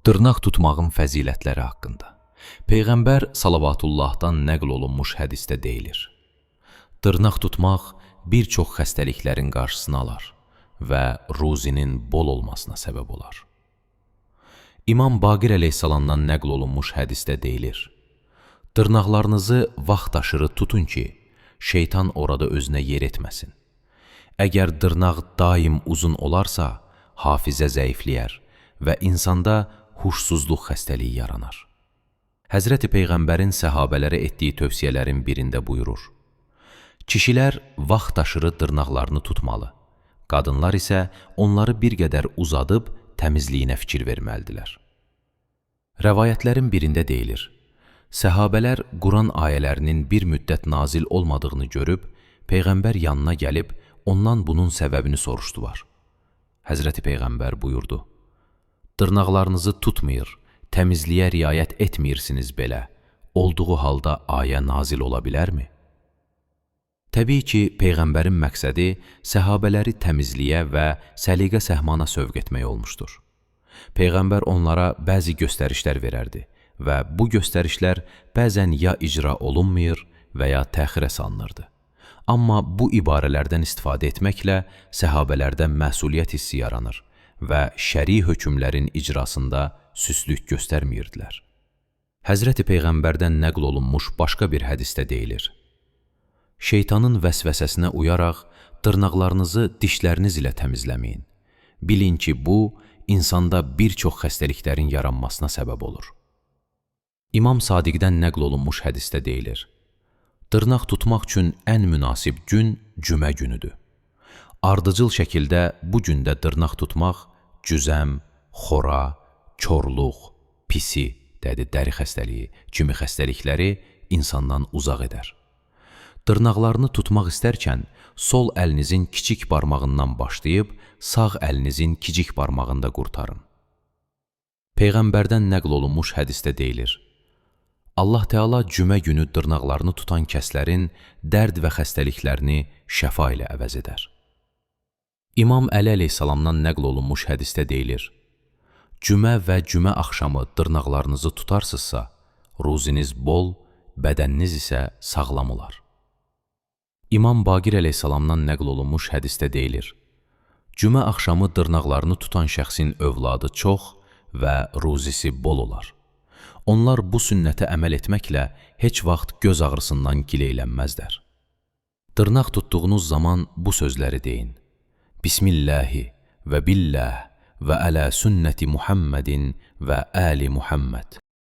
Dırnaq tutmağın fəzilətləri haqqında. Peyğəmbər salavatullahdan nəql olunmuş hədisdə deyilir: dırnaq tutmaq bir çox xəstəliklərin qarşısını alar və ruzinin bol olmasına səbəb olar. İmam Baqir əleyhissalamdan nəql olunmuş hədisdə deyilir: dırnaqlarınızı vaxt aşırı tutun ki, şeytan orada özünə yer etməsin. Əgər dırnaq daim uzun olarsa, hafizə zəifləyər və insanda huşsuzluq xəstəliyi yaranar. Həzrəti Peyğəmbərin səhabələrə etdiyi tövsiyələrin birində buyurur: kişilər vaxt aşırı dırnaqlarını tutmalı, qadınlar isə onları bir qədər uzadıb təmizliyinə fikir verməlidirlər. Rəvayətlərin birində deyilir: səhabələr Quran ayələrinin bir müddət nazil olmadığını görüb, Peyğəmbər yanına gəlib, ondan bunun səbəbini soruşdular. Həzrəti Peyğəmbər buyurdu: dırnaqlarınızı tutmayır, təmizliyə riayət etmirsiniz belə, olduğu halda ayə nazil ola bilərmi? Təbii ki, Peyğəmbərin məqsədi səhabələri təmizliyə və səliqə-səhmana sövq etmək olmuşdur. Peyğəmbər onlara bəzi göstərişlər verərdi və bu göstərişlər bəzən ya icra olunmayır və ya təxirə salınırdı. Amma bu ibarələrdən istifadə etməklə səhabələrdə məsuliyyət hissi yaranır və şəri hökmlərin icrasında süslük göstərmirdilər. Həzrəti Peyğəmbərdən nəql olunmuş başqa bir hədisdə deyilir: şeytanın vəsvəsəsinə uyaraq dırnaqlarınızı dişləriniz ilə təmizləməyin. Bilin ki, bu, insanda bir çox xəstəliklərin yaranmasına səbəb olur. İmam Sadiqdən nəql olunmuş hədisdə deyilir: dırnaq tutmaq üçün ən münasib gün cümə günüdür. Ardıcıl şəkildə bu gündə dırnaq tutmaq cüzəm, xora, korluq, pisi, dəri xəstəliyi kimi xəstəlikləri insandan uzaq edər. Dırnaqlarını tutmaq istərkən sol əlinizin kiçik barmağından başlayıb sağ əlinizin kiçik barmağında qurtarın. Peyğəmbərdən nəql olunmuş hədisdə deyilir: Allah Teala cümə günü dırnaqlarını tutan kəslərin dərd və xəstəliklərini şəfa ilə əvəz edər. İmam Əli əleyhissalamdan nəql olunmuş hədisdə deyilir: cümə və cümə axşamı dırnaqlarınızı tutarsınızsa, ruziniz bol, bədəniniz isə sağlam olar. İmam Baqir əleyhissalamdan nəql olunmuş hədisdə deyilir: cümə axşamı dırnaqlarını tutan şəxsin övladı çox və ruzisi bol olar. Onlar bu sünnətə əməl etməklə heç vaxt göz ağrısından gileylənməzlər. Dırnaq tutduğunuz zaman bu sözləri deyin: Bismillahi və billah və ələ sünnəti Muhammedin və əli Muhammed.